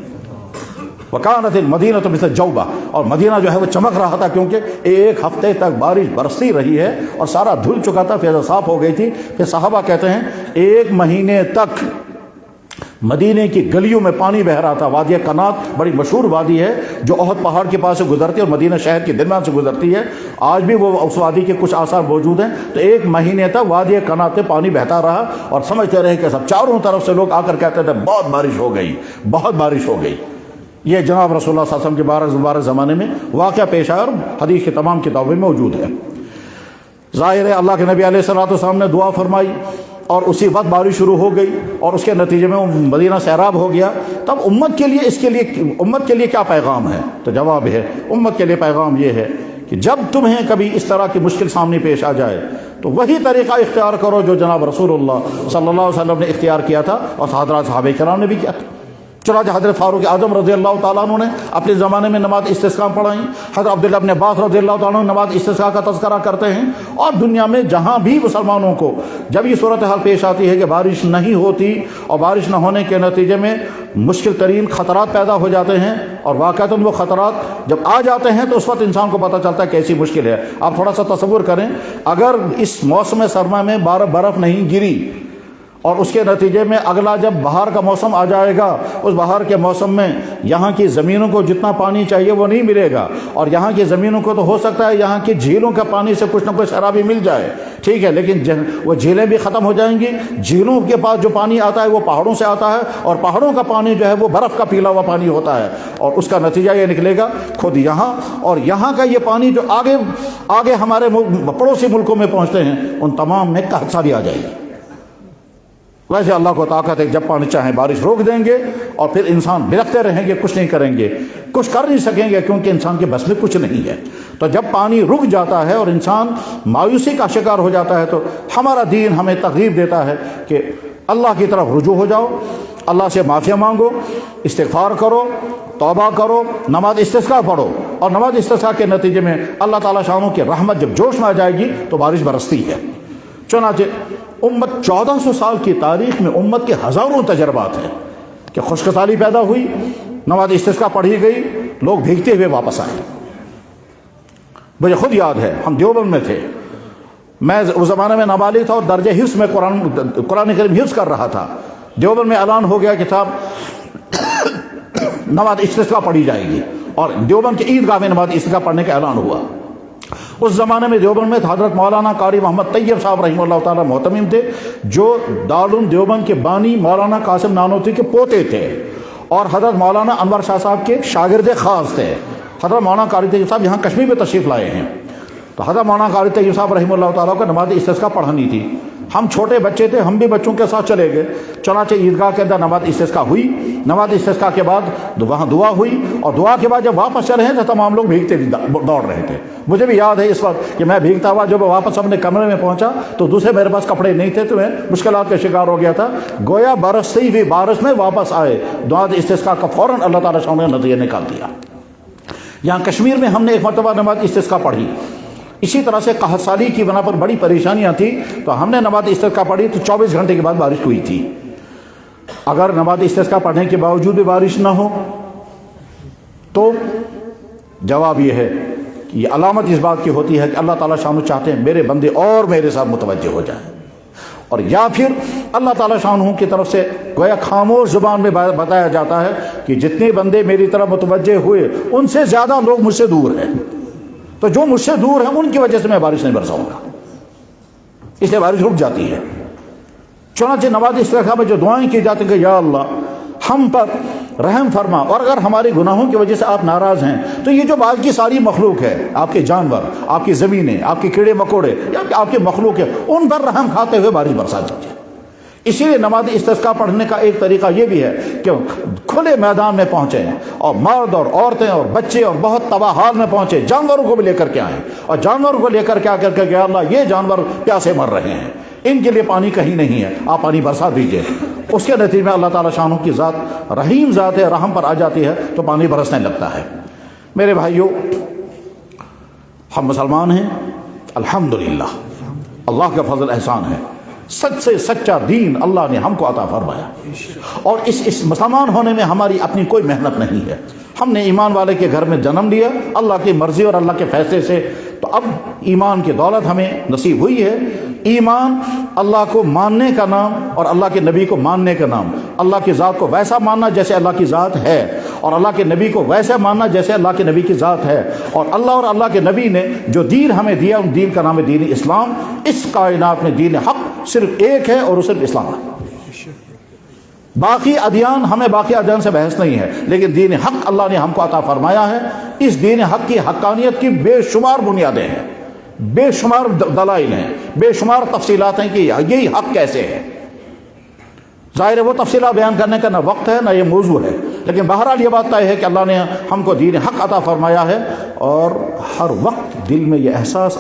وکانت المدینہ تو مثل جوبہ، اور مدینہ جو ہے وہ چمک رہا تھا کیونکہ ایک ہفتے تک بارش برستی رہی ہے اور سارا دھل چکا تھا، فضا صاف ہو گئی تھی۔ پھر صحابہ کہتے ہیں ایک مہینے تک مدینے کی گلیوں میں پانی بہ رہا تھا۔ وادی قنات بڑی مشہور وادی ہے جو احد پہاڑ کے پاس سے گزرتی ہے اور مدینہ شہر کے درمیان سے گزرتی ہے، آج بھی وہ اس وادی کے کچھ آثار موجود ہیں۔ تو ایک مہینے تک وادی قنات میں پانی بہتا رہا اور سمجھتے رہے کہ سب چاروں طرف سے لوگ آ کر کہتے تھے بہت بارش ہو گئی، بہت بارش ہو گئی۔ یہ جناب رسول اللہ صلی اللہ علیہ وسلم کے بارہ زمانے میں واقعہ پیش آیا اور حدیث کی تمام کتابوں میں موجود ہے۔ ظاہر ہے اللہ کے نبی علیہ الصلوۃ والسلام نے دعا فرمائی اور اسی وقت بارش شروع ہو گئی اور اس کے نتیجے میں مدینہ سیراب ہو گیا۔ تب امت کے لیے کیا پیغام ہے؟ تو جواب ہے امت کے لیے پیغام یہ ہے کہ جب تمہیں کبھی اس طرح کی مشکل سامنے پیش آ جائے تو وہی طریقہ اختیار کرو جو جناب رسول اللہ صلی اللہ علیہ وسلم نے اختیار کیا تھا اور حضرات صحابہ کرام نے بھی کیا تھا۔ چنانچہ حضرت فاروق اعظم رضی اللہ تعالیٰ عنہ نے اپنے زمانے میں نماز استسقاء پڑھائیں، حضرت عبداللہ ابن عباس رضی اللہ تعالیٰ عنہ نماز استسقاء کا تذکرہ کرتے ہیں، اور دنیا میں جہاں بھی مسلمانوں کو جب یہ صورتحال پیش آتی ہے کہ بارش نہیں ہوتی اور بارش نہ ہونے کے نتیجے میں مشکل ترین خطرات پیدا ہو جاتے ہیں، اور واقعتاً وہ خطرات جب آ جاتے ہیں تو اس وقت انسان کو پتہ چلتا ہے کیسی مشکل ہے۔ آپ تھوڑا سا تصور کریں، اگر اس موسم سرما میں برف نہیں گری اور اس کے نتیجے میں اگلا جب بہار کا موسم آ جائے گا، اس بہار کے موسم میں یہاں کی زمینوں کو جتنا پانی چاہیے وہ نہیں ملے گا، اور یہاں کی زمینوں کو تو ہو سکتا ہے یہاں کی جھیلوں کا پانی سے کچھ نہ کچھ شرابی مل جائے، ٹھیک ہے، لیکن وہ جھیلیں بھی ختم ہو جائیں گی۔ جھیلوں کے پاس جو پانی آتا ہے وہ پہاڑوں سے آتا ہے، اور پہاڑوں کا پانی جو ہے وہ برف کا پیلا ہوا پانی ہوتا ہے، اور اس کا نتیجہ یہ نکلے گا خود یہاں، اور یہاں کا یہ پانی جو آگے ہمارے پڑوسی ملکوں میں پہنچتے ہیں ان تمام میں قحط سالی آ جائے گی۔ ویسے اللہ کو طاقت ہے، جب پانی چاہیں بارش روک دیں گے اور پھر انسان بلکتے رہیں گے، کچھ نہیں کریں گے، کچھ کر نہیں سکیں گے کیونکہ انسان کے بس میں کچھ نہیں ہے۔ تو جب پانی رک جاتا ہے اور انسان مایوسی کا شکار ہو جاتا ہے تو ہمارا دین ہمیں ترغیب دیتا ہے کہ اللہ کی طرف رجوع ہو جاؤ، اللہ سے معافیا مانگو، استغفار کرو، توبہ کرو، نماز استسقا پڑھو، اور نماز استسقا کے نتیجے میں اللہ تعالیٰ شانوں کی رحمت جب جوش میں آ جائے گی تو بارش برستی ہے۔ چنانچہ امت 1400 سال کی تاریخ میں امت کے ہزاروں تجربات ہیں کہ خشک سالی پیدا ہوئی، نماز استسقا پڑھی گئی، لوگ بھیگتے ہوئے واپس آئے۔ مجھے خود یاد ہے، ہم دیوبند میں تھے، میں اس زمانے میں نابالغ تھا اور درجہ حفظ میں قرآن کریم حفظ کر رہا تھا۔ دیوبند میں اعلان ہو گیا کہ صاحب نماز استسقا پڑھی جائے گی، اور دیوبند کے عیدگاہ میں نماز استسقا پڑھنے کا اعلان ہوا۔ اس زمانے میں دیوبند میں حضرت مولانا قاری محمد طیب صاحب رحمہ اللہ تعالیٰ محتمم تھے، جو دارالعلوم دیوبند کے بانی مولانا قاسم نانوتوی کے پوتے تھے، اور حضرت مولانا انور شاہ صاحب کے شاگرد خاص تھے۔ حضرت مولانا قاری طیب صاحب یہاں کشمیر میں تشریف لائے ہیں، تو حضرت مولانا قاری طیب صاحب رحمہ اللہ تعالیٰ کو نماز استسقا پڑھانی تھی۔ ہم چھوٹے بچے تھے، ہم بھی بچوں کے ساتھ چلے گئے۔ چنانچہ عیدگاہ کے اندر نماز استسقا ہوئی، نماز استسقا کے بعد وہاں دعا ہوئی، اور دعا کے بعد جب واپس چلے ہیں تو تمام لوگ بھیگتے دوڑ رہے تھے۔ مجھے بھی یاد ہے اس وقت کہ میں بھیگتا ہوا جب واپس اپنے کمرے میں پہنچا تو دوسرے میرے پاس کپڑے نہیں تھے، تو میں مشکلات کا شکار ہو گیا تھا۔ گویا برستی ہوئی بارش میں واپس آئے، نماز استسقا کا فوراً اللہ تعالیٰ شاہ نے نتیجہ نکال دیا۔ یہاں کشمیر میں ہم نے ایک مرتبہ نماز استسقا پڑھی، اسی طرح سے قحط سالی کی بنا پر بڑی پریشانیاں تھیں، تو ہم نے نماز استسقا پڑھی تو 24 گھنٹے کے بعد بارش ہوئی تھی۔ اگر نماز استسقا پڑھنے کے باوجود بھی بارش نہ ہو تو جواب یہ ہے کہ یہ علامت اس بات کی ہوتی ہے کہ اللہ تعالیٰ شانو چاہتے ہیں میرے بندے اور میرے ساتھ متوجہ ہو جائیں، اور یا پھر اللہ تعالیٰ شانو کی طرف سے گویا خاموش زبان میں بتایا جاتا ہے کہ جتنے بندے میری طرف متوجہ ہوئے ان سے زیادہ لوگ مجھ سے دور ہیں، تو جو مجھ سے دور ہیں ان کی وجہ سے میں بارش نہیں برساؤں گا، اس لیے بارش رک جاتی ہے۔ چنانچہ نماز استسقا میں جو دعائیں کی جاتی ہیں کہ یا اللہ ہم پر رحم فرما، اور اگر ہمارے گناہوں کی وجہ سے آپ ناراض ہیں تو یہ جو باقی کی ساری مخلوق ہے، آپ کے جانور، آپ کی زمینیں، آپ کے کیڑے مکوڑے، یا آپ کے مخلوق ہے، ان پر رحم کھاتے ہوئے بارش برسا دیجیے۔ اسی لیے نماز استسقا پڑھنے کا ایک طریقہ یہ بھی ہے کہ کھلے میدان میں پہنچیں، اور مرد اور عورتیں اور بچے اور بہت تباہ حال میں پہنچے، جانوروں کو بھی لے کر کے آئیں، اور جانوروں کو لے کر کے آ کر کے یا اللہ یہ جانور پیاسے مر رہے ہیں، ان کے لیے پانی کہیں نہیں ہے، آپ پانی برسا دیجئے۔ اس کے نتیجے میں اللہ تعالیٰ شانوں کی ذات رحیم ذات ہے، رحم پر آ جاتی ہے تو پانی برسنے لگتا ہے۔ میرے بھائیوں، ہم مسلمان ہیں، الحمدللہ، اللہ کا فضل احسان ہے، سچ سے سچا دین اللہ نے ہم کو عطا فرمایا، اور اس مسلمان ہونے میں ہماری اپنی کوئی محنت نہیں ہے۔ ہم نے ایمان والے کے گھر میں جنم لیا اللہ کی مرضی اور اللہ کے فیصلے سے، تو اب ایمان کی دولت ہمیں نصیب ہوئی ہے۔ ایمان اللہ کو ماننے کا نام اور اللہ کے نبی کو ماننے کا نام، اللہ کی ذات کو ویسا ماننا جیسے اللہ کی ذات ہے، اور اللہ کے نبی کو ویسے ماننا جیسے اللہ کے نبی کی ذات ہے، اور اللہ کے نبی نے جو دین ہمیں دیا ان دین کا نام ہے دین اسلام۔ اس کائنات میں دین حق صرف ایک ہے اور وہ صرف اسلام ہے۔ باقی ادیان، ہمیں باقی ادیان سے بحث نہیں ہے، لیکن دین حق اللہ نے ہم کو عطا فرمایا ہے۔ اس دین حق کی حقانیت کی بے شمار بنیادیں ہیں، بے شمار دلائل ہیں، بے شمار تفصیلات ہیں کہ یہی حق کیسے ہے۔ ظاہر ہے وہ تفصیلات بیان کرنے کا نہ وقت ہے نہ یہ موضوع ہے، لیکن بہرحال یہ بات طے ہے کہ اللہ نے ہم کو دین حق عطا فرمایا ہے، اور ہر وقت دل میں یہ احساس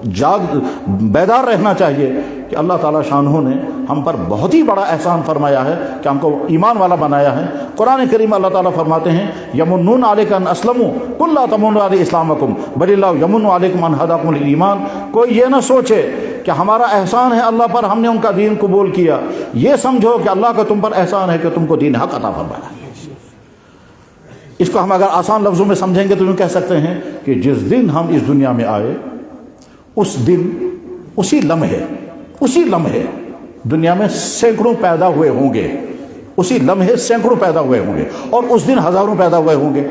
بیدار رہنا چاہیے کہ اللہ تعالیٰ شانہ نے ہم پر بہت ہی بڑا احسان فرمایا ہے کہ ہم کو ایمان والا بنایا ہے۔ قرآن کریم اللہ تعالیٰ فرماتے ہیں یمنون علیک ان اسلموا قل لا تمنوا علی اسلامکم بل اللہ یمن علیکم ان ہداکم للایمان۔ کوئی یہ نہ سوچے کہ ہمارا احسان ہے اللہ پر، ہم نے ان کا دین قبول کیا، یہ سمجھو کہ اللہ کا تم پر احسان ہے کہ تم کو دین حق عطا فرمایا۔ اس کو ہم اگر آسان لفظوں میں سمجھیں گے تو یوں کہہ سکتے ہیں کہ جس دن ہم اس دنیا میں آئے اس دن اسی لمحے دنیا میں سینکڑوں پیدا ہوئے ہوں گے، اسی لمحے سینکڑوں پیدا ہوئے ہوں گے، اور اس دن ہزاروں پیدا ہوئے ہوں گے۔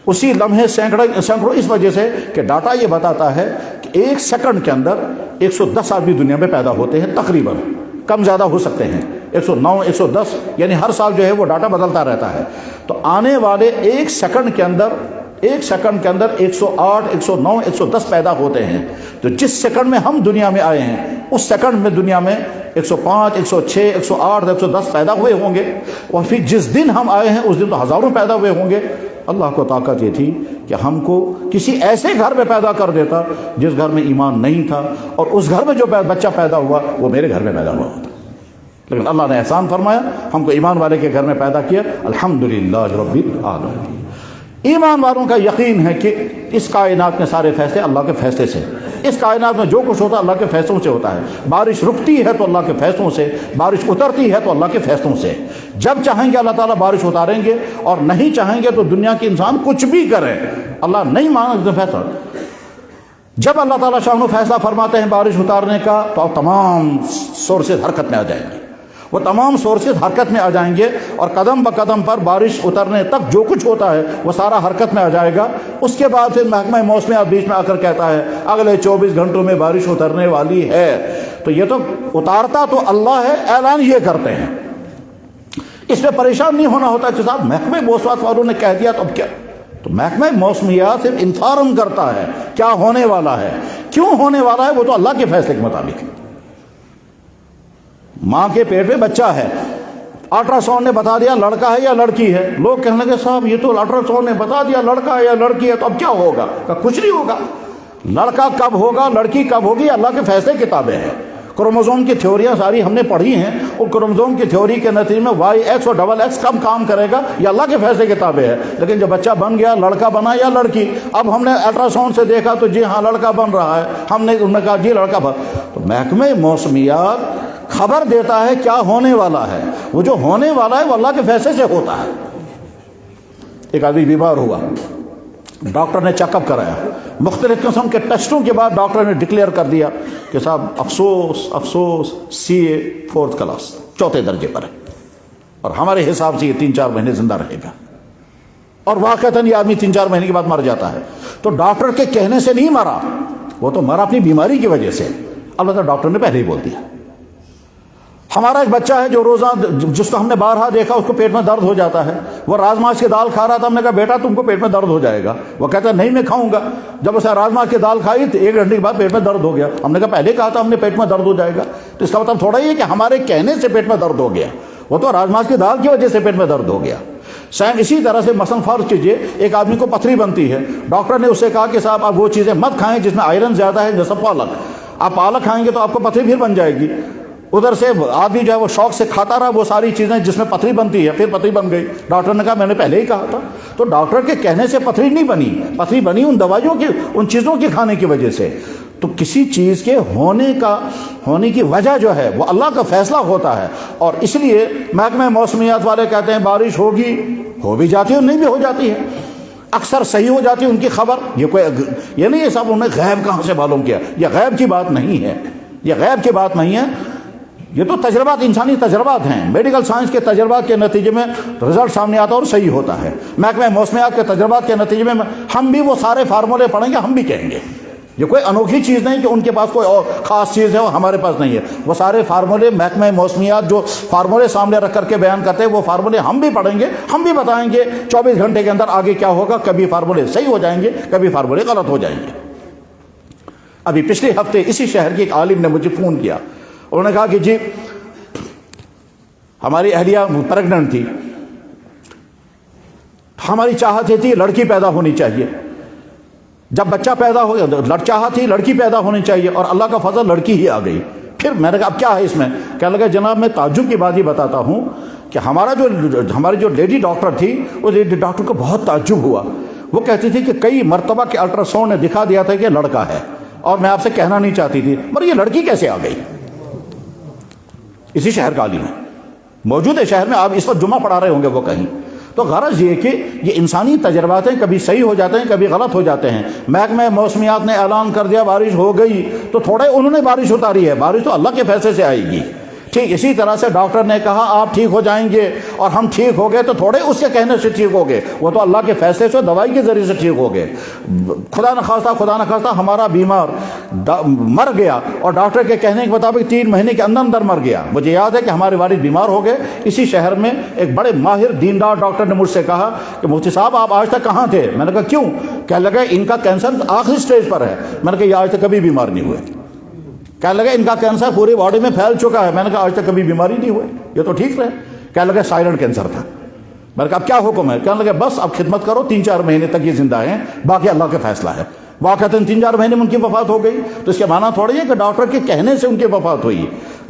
اسی لمحے سینکڑوں اس وجہ سے کہ ڈاٹا یہ بتاتا ہے کہ ایک سیکنڈ کے اندر 110 آدمی دنیا میں پیدا ہوتے ہیں، تقریباً کم زیادہ ہو سکتے ہیں، 109 110، یعنی ہر سال جو ہے وہ ڈاٹا بدلتا رہتا ہے۔ تو آنے والے ایک سیکنڈ کے اندر 108 109 110 پیدا ہوتے ہیں۔ تو جس سیکنڈ میں ہم دنیا میں آئے ہیں اس سیکنڈ میں دنیا میں 105 106 108 110 پیدا ہوئے ہوں گے، اور پھر جس دن ہم آئے ہیں اس دن تو ہزاروں پیدا ہوئے ہوں گے۔ اللہ کو طاقت یہ تھی کہ ہم کو کسی ایسے گھر میں پیدا کر دیتا جس گھر میں ایمان نہیں تھا، اور اس گھر میں جو بچہ پیدا ہوا وہ میرے گھر میں پیدا ہوا ہوتا۔ لیکن اللہ نے احسان فرمایا، ہم کو ایمان والے کے گھر میں پیدا کیا، الحمدللہ رب العالمین۔ ایمان والوں کا یقین ہے کہ اس کائنات میں سارے فیصلے اللہ کے فیصلے سے، اس کائنات میں جو کچھ ہوتا ہے اللہ کے فیصلوں سے ہوتا ہے۔ بارش رکتی ہے تو اللہ کے فیصلوں سے، بارش اترتی ہے تو اللہ کے فیصلوں سے۔ جب چاہیں گے اللہ تعالیٰ بارش اتاریں گے، اور نہیں چاہیں گے تو دنیا کے انسان کچھ بھی کرے، اللہ نہیں مانا فیصلہ۔ جب اللہ تعالیٰ شاہ فیصلہ فرماتے ہیں بارش اتارنے کا تو تمام سورسز حرکت میں آ جائیں گے، وہ تمام سورسز حرکت میں آ جائیں گے، اور قدم بقدم پر بارش اترنے تک جو کچھ ہوتا ہے وہ سارا حرکت میں آ جائے گا۔ اس کے بعد پھر محکمہ موسمیات بیچ میں آ کر کہتا ہے اگلے 24 گھنٹوں میں بارش اترنے والی ہے، تو یہ تو اتارتا تو اللہ ہے، اعلان یہ کرتے ہیں۔ اس میں پریشان نہیں ہونا ہوتا کہ صاحب محکمہ موسمیات والوں نے کہہ دیا تو اب کیا، تو محکمہ موسمیات صرف انفارم کرتا ہے کیا ہونے والا ہے، کیوں ہونے والا ہے، وہ تو اللہ کے فیصلے کے مطابق ہے۔ ماں کے پیٹ میں بچہ ہے، الٹرا ساؤنڈ نے بتا دیا لڑکا ہے یا لڑکی ہے، لوگ کہنے لگے صاحب یہ تو الٹرا ساؤنڈ نے بتا دیا لڑکا ہے یا لڑکی ہے، تو اب کیا ہوگا؟ کچھ نہیں ہوگا۔ لڑکا کب ہوگا، لڑکی کب ہوگی، اللہ کے فیصلے کتابیں ہیں۔ کروموزوم کی تھیوریاں ساری ہم نے پڑھی ہیں، اور کروموزوم کی تھیوری کے نتیجے میں وائی ایکس اور ڈبل ایکس کب کام کرے گا یہ اللہ کے فیصلے کتابیں ہیں۔ لیکن جب بچہ بن گیا، لڑکا بنا یا لڑکی، اب ہم نے الٹرا ساؤنڈ سے دیکھا تو جی ہاں لڑکا بن رہا ہے، ہم نے انہوں نے کہا جی لڑکا بن، تو محکمہ موسمیات خبر دیتا ہے کیا ہونے والا ہے، وہ جو ہونے والا ہے وہ اللہ کے فیصلے سے ہوتا ہے۔ ایک آدمی بیمار ہوا، ڈاکٹر نے چیک اپ کرایا، مختلف قسم کے ٹیسٹوں کے بعد ڈاکٹر نے ڈکلیئر کر دیا کہ صاحب افسوس افسوس CA 4th کلاس، 4تھے درجے پر ہے، اور ہمارے حساب سے یہ 3-4 مہینے زندہ رہے گا، اور واقعتاً یہ آدمی 3-4 مہینے کے بعد مر جاتا ہے۔ تو ڈاکٹر کے کہنے سے نہیں مرا، وہ تو مرا اپنی بیماری کی وجہ سے، البتہ ڈاکٹر نے پہلے ہی بول دیا۔ ہمارا ایک بچہ ہے جو روزہ، جس کو ہم نے بارہا دیکھا، اس کو پیٹ میں درد ہو جاتا ہے، وہ راجماش کی دال کھا رہا تھا، ہم نے کہا بیٹا تم کو پیٹ میں درد ہو جائے گا، وہ کہتا ہے نہیں میں کھاؤں گا۔ جب اسے راجماش کی دال کھائی تو 1 گھنٹے کے بعد پیٹ میں درد ہو گیا، ہم نے کہا پہلے کہا تھا ہم نے پیٹ میں درد ہو جائے گا، تو اس کا مطلب تھوڑا یہ کہ ہمارے کہنے سے پیٹ میں درد ہو گیا، وہ تو راجماش کی دال کی وجہ سے پیٹ میں درد ہو گیا۔ سیم اسی طرح سے مثلا فرض کیجئے ایک آدمی کو پتھری بنتی ہے، ڈاکٹر نے اس سے کہا کہ صاحب آپ وہ چیزیں مت کھائیں جس میں آئرن زیادہ ہے، جیسے پالک، آپ پالک کھائیں گے تو آپ کو پتھری پھر بن جائے گی۔ ادھر سے آدمی جو ہے وہ شوق سے کھاتا رہا وہ ساری چیزیں جس میں پتھری بنتی ہے، پھر پتھری بن گئی۔ ڈاکٹر نے کہا میں نے پہلے ہی کہا تھا۔ تو ڈاکٹر کے کہنے سے پتھری نہیں بنی، پتھری بنی ان دوائیوں کی، ان چیزوں کے کھانے کی وجہ سے۔ تو کسی چیز کے ہونے کی وجہ جو ہے وہ اللہ کا فیصلہ ہوتا ہے، اور اس لیے محکمہ موسمیات والے کہتے ہیں بارش ہوگی، ہو بھی جاتی ہے اور نہیں بھی ہو جاتی ہے، اکثر صحیح ہو جاتی ہے ان کی خبر۔ یہ نہیں ہے صاحب انہوں نے غیب کہاں سے معلوم کیا، یہ غیب کی بات نہیں ہے، یہ غیب کی بات نہیں ہے، یہ تو تجربات، انسانی تجربات ہیں، میڈیکل سائنس کے تجربات کے نتیجے میں رزلٹ سامنے آتا ہے اور صحیح ہوتا ہے۔ محکمہ موسمیات کے تجربات کے نتیجے میں ہم بھی وہ سارے فارمولے پڑھیں گے، ہم بھی کہیں گے، یہ کوئی انوکھی چیز نہیں کہ ان کے پاس کوئی اور خاص چیز ہے وہ ہمارے پاس نہیں ہے۔ وہ سارے فارمولے محکمہ موسمیات جو فارمولے سامنے رکھ کر کے بیان کرتے ہیں، وہ فارمولے ہم بھی پڑھیں گے، ہم بھی بتائیں گے 24 گھنٹے کے اندر آگے کیا ہوگا۔ کبھی فارمولے صحیح ہو جائیں گے، کبھی فارمولے غلط ہو جائیں گے۔ ابھی پچھلے ہفتے اسی شہر کے ایک عالم نے مجھے فون کیا، انہوں نے کہا کہ جی ہماری اہلیہ پریگننٹ تھی، ہماری چاہت یہ تھی لڑکی پیدا ہونی چاہیے، جب بچہ پیدا ہو گیا چاہت تھی لڑکی پیدا ہونی چاہیے، اور اللہ کا فضل لڑکی ہی آ گئی۔ پھر میں نے کہا اب کیا ہے اس میں؟ کہنے لگا جناب میں تعجب کی بات یہ بتاتا ہوں کہ ہماری جو لیڈی ڈاکٹر تھی، وہ لیڈی ڈاکٹر کو بہت تعجب ہوا۔ وہ کہتی تھی کہ کئی مرتبہ کے الٹرا ساؤنڈ نے دکھا دیا تھا کہ لڑکا ہے، اور میں آپ سے کہنا نہیں چاہتی تھی مگر یہ لڑکی کیسے آ گئی؟ اسی شہر کا عالم ہے، موجود ہے شہر میں، آپ اس وقت جمعہ پڑھا رہے ہوں گے وہ کہیں۔ تو غرض یہ کہ یہ انسانی تجربات ہیں، کبھی صحیح ہو جاتے ہیں، کبھی غلط ہو جاتے ہیں۔ محکمہ موسمیات نے اعلان کر دیا بارش ہو گئی، تو تھوڑے انہوں نے بارش اتاری ہے، بارش تو اللہ کے فیصلے سے آئے گی۔ ٹھیک اسی طرح سے ڈاکٹر نے کہا آپ ٹھیک ہو جائیں گے، اور ہم ٹھیک ہو گئے، تو تھوڑے اس کے کہنے سے ٹھیک ہو گئے، وہ تو اللہ کے فیصلے سے دوائی کے ذریعے سے ٹھیک ہو گئے۔ خدا نخواستہ ہمارا بیمار مر گیا، اور ڈاکٹر کے کہنے کے مطابق 3 مہینے کے اندر مر گیا۔ مجھے یاد ہے کہ ہمارے والد بیمار ہو گئے، اسی شہر میں ایک بڑے ماہر دیندار ڈاکٹر نے مجھ سے کہا کہ مفتی صاحب آپ آج تک کہاں تھے؟ میں نے کہا کیوں؟ کہنے لگا ان کا کینسر آخری سٹیج پر ہے۔ میں نے کہا یہ آج تک کبھی بیمار نہیں ہوئے۔ کہنے لگا ان کا کینسر پوری باڈی میں پھیل چکا ہے۔ میں نے کہا آج تک کبھی بیماری نہیں ہوئی، یہ تو ٹھیک رہے۔ کہنے لگا سائلنٹ کینسر تھا۔ میں نے کہا اب کیا حکم ہے؟ کہنے لگا بس اب خدمت کرو، 3-4 مہینے تک یہ زندہ ہیں، باقی اللہ کا فیصلہ ہے۔ واقعتاً 3-4 مہینے میں ان کی وفات ہو گئی، تو اس کے معنی تھوڑی ہے کہ ڈاکٹر کے کہنے سے ان کی وفات ہوئی۔